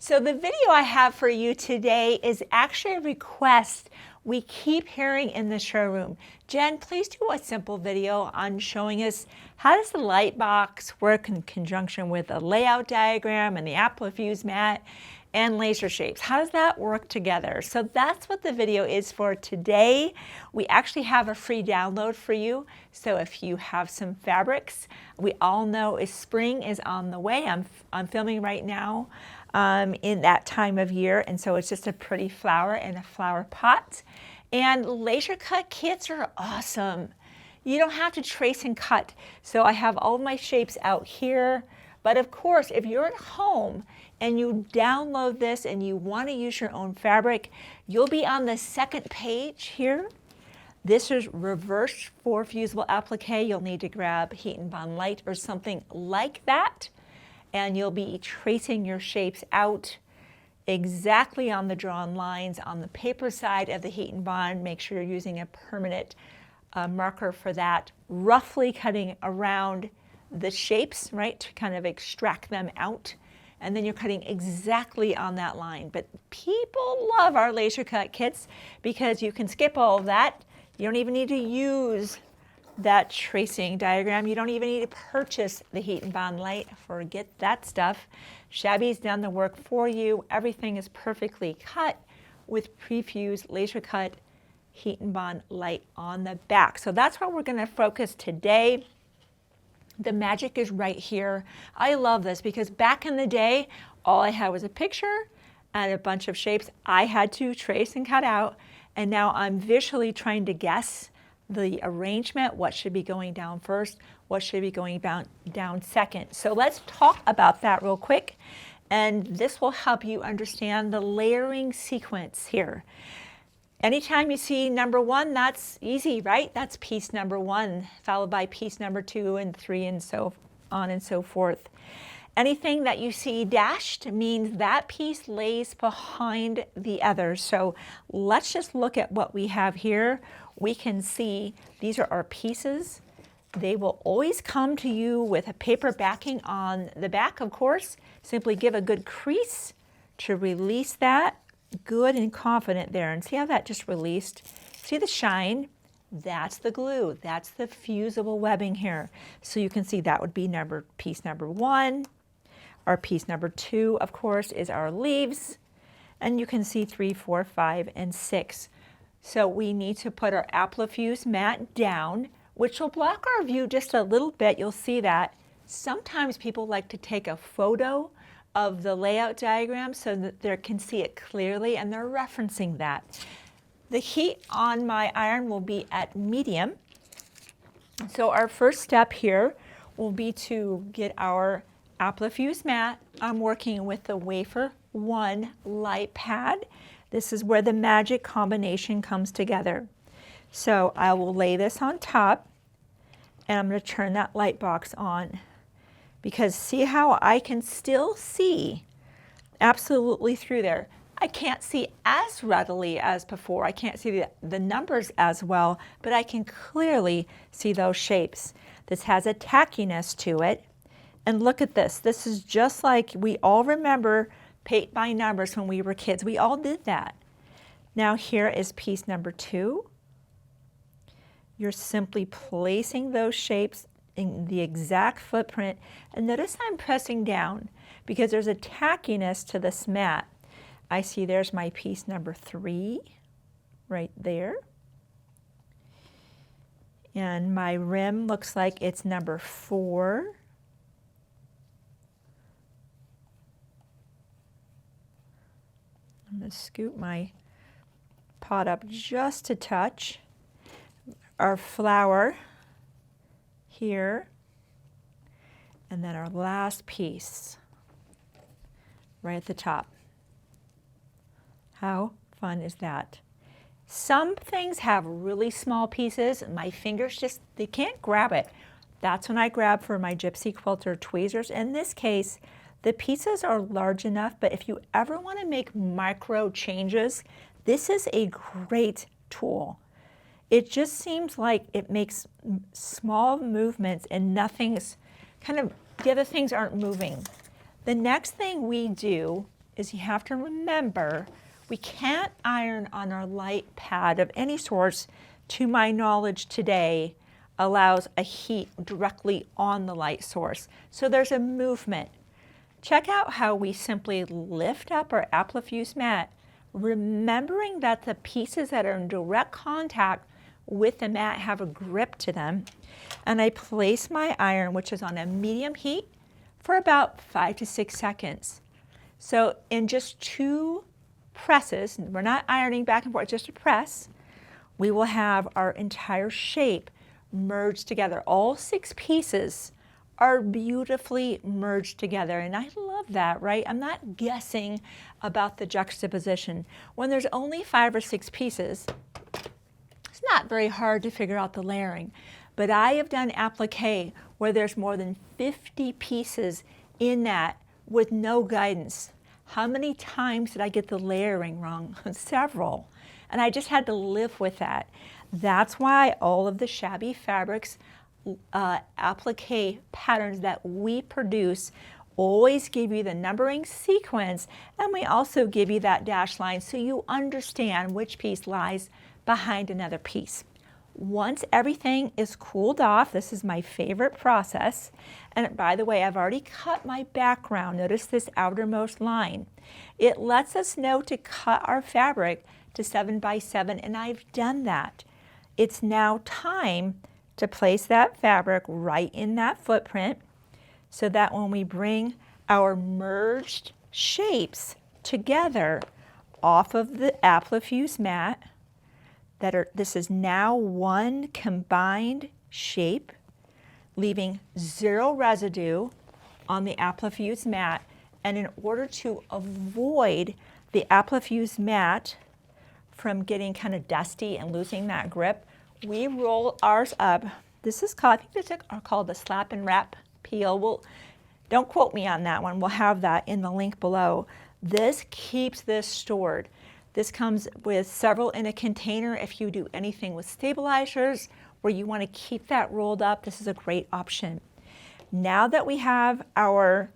So the video I have for you today is actually a request we keep hearing in the showroom. Jen, please do a simple video on showing us how does the light box work in conjunction with a layout diagram and the Appli-Fuse mat and laser shapes. How does that work together? So that's what the video is for today. We actually have a free download for you. So if you have some fabrics, we all know spring is on the way. I'm filming right now in that time of year, and so it's just a pretty flower in a flower pot. And laser cut kits are awesome. You don't have to trace and cut. So I have all my shapes out here. But of course, if you're at home and you download this and you want to use your own fabric, you'll be on the second page here. This is reverse for Fusible Appliqué. You'll need to grab Heat and Bond Light or something like that. And you'll be tracing your shapes out exactly on the drawn lines on the paper side of the Heat and Bond. Make sure you're using a permanent marker for that, roughly cutting around the shapes, right, to kind of extract them out. And then you're cutting exactly on that line. But people love our laser cut kits because you can skip all of that. You don't even need to use that tracing diagram. You don't even need to purchase the Heat and Bond Light. Forget that stuff. Shabby's done the work for you. Everything is perfectly cut with pre-fused laser cut Heat and Bond Light on the back. So that's where we're going to focus today. The magic is right here. I love this because back in the day, all I had was a picture and a bunch of shapes I had to trace and cut out. And now I'm visually trying to guess the arrangement, what should be going down first, what should be going down second. So let's talk about that real quick. And this will help you understand the layering sequence here. Anytime you see number one, that's easy, right? That's piece number one, followed by piece number 2 and 3 and so on and so forth. Anything that you see dashed means that piece lays behind the other. So let's just look at what we have here. We can see these are our pieces. They will always come to you with a paper backing on the back, of course. Simply give a good crease to release that. Good and confident there. And see how that just released? See the shine? That's the glue. That's the fusible webbing here. So you can see that would be piece number 1. Our piece number 2, of course, is our leaves. And you can see 3, 4, 5, and 6. So we need to put our Appli-Fuse mat down, which will block our view just a little bit. You'll see that. Sometimes people like to take a photo of the layout diagram so that they can see it clearly, and they're referencing that. The heat on my iron will be at medium. So our first step here will be to get our Appli-Fuse mat. I'm working with the Wafer 1 light pad. This is where the magic combination comes together. So I will lay this on top, and I'm going to turn that light box on. Because see how I can still see absolutely through there. I can't see as readily as before. I can't see the numbers as well, but I can clearly see those shapes. This has a tackiness to it. And look at this. This is just like we all remember paint by numbers when we were kids. We all did that. Now here is piece number 2. You're simply placing those shapes in the exact footprint, and notice I'm pressing down because there's a tackiness to this mat. I see there's my piece number 3 right there, and my rim looks like it's number 4. I'm going to scoop my pot up just a touch. Our flower here, and then our last piece right at the top. How fun is that? Some things have really small pieces. My fingers they can't grab it. That's when I grab for my gypsy quilter tweezers. In this case, the pieces are large enough, but if you ever want to make micro changes, this is a great tool. It just seems like it makes small movements and the other things aren't moving. The next thing we do is you have to remember we can't iron on our light pad of any source, to my knowledge today, allows a heat directly on the light source. So there's a movement. Check out how we simply lift up our Appli-Fuse mat, remembering that the pieces that are in direct contact with the mat have a grip to them. And I place my iron, which is on a medium heat, for about 5 to 6 seconds. So in just 2 presses, we're not ironing back and forth, just a press, we will have our entire shape merged together. All 6 pieces are beautifully merged together, and I love that, right? I'm not guessing about the juxtaposition. When there's only 5 or 6 pieces, it's not very hard to figure out the layering. But I have done applique where there's more than 50 pieces in that with no guidance. How many times did I get the layering wrong? Several. And I just had to live with that. That's why all of the Shabby Fabrics applique patterns that we produce always give you the numbering sequence, and we also give you that dashed line so you understand which piece lies behind another piece. Once everything is cooled off, this is my favorite process, and by the way, I've already cut my background. Notice this outermost line. It lets us know to cut our fabric to 7 by 7, and I've done that. It's now time to place that fabric right in that footprint so that when we bring our merged shapes together off of the Appli-Fuse mat, this is now one combined shape, leaving 0 residue on the Appli-Fuse mat. And in order to avoid the Appli-Fuse mat from getting kind of dusty and losing that grip, we roll ours up. This is called, I think this is called the slap and wrap peel. Don't quote me on that one. We'll have that in the link below. This keeps this stored. This comes with several in a container. If you do anything with stabilizers where you want to keep that rolled up, this is a great option. Now that we have our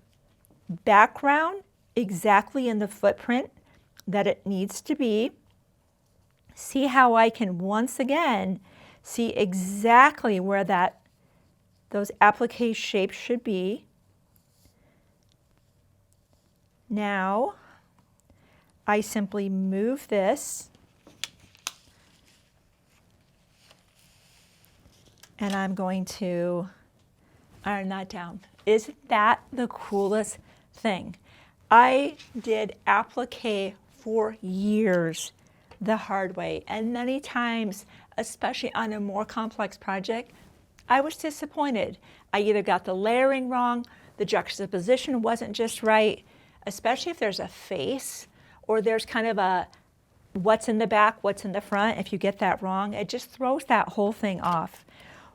background exactly in the footprint that it needs to be, see how I can once again see exactly where those applique shapes should be. Now I simply move this and I'm going to iron that down. Isn't that the coolest thing? I did applique for years the hard way, and many times, especially on a more complex project, I was disappointed. I either got the layering wrong, the juxtaposition wasn't just right, especially if there's a face or there's kind of a what's in the back, what's in the front. If you get that wrong, it just throws that whole thing off.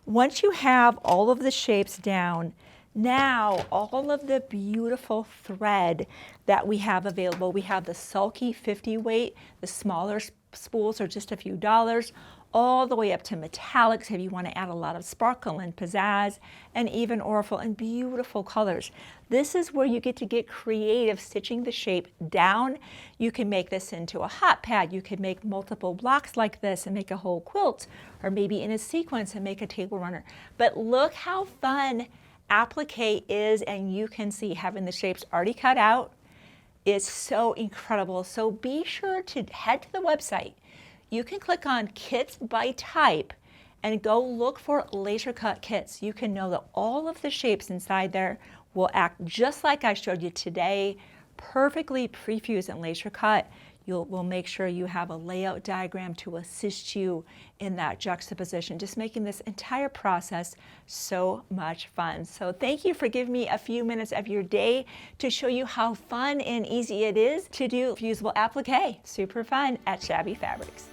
Once you have all of the shapes down, now all of the beautiful thread that we have available, we have the sulky 50 weight, the smaller spools are just a few dollars, all the way up to metallics if you want to add a lot of sparkle and pizzazz, and even orful and beautiful colors. This is where you get to get creative stitching the shape down. You can make this into a hot pad. You can make multiple blocks like this and make a whole quilt, or maybe in a sequence and make a table runner. But look how fun applique is, and you can see having the shapes already cut out is so incredible. So be sure to head to the website. You can click on Kits by Type and go look for laser cut kits. You can know that all of the shapes inside there will act just like I showed you today, perfectly pre-fused and laser cut. We'll make sure you have a layout diagram to assist you in that juxtaposition, just making this entire process so much fun. So thank you for giving me a few minutes of your day to show you how fun and easy it is to do fusible applique. Super fun at Shabby Fabrics.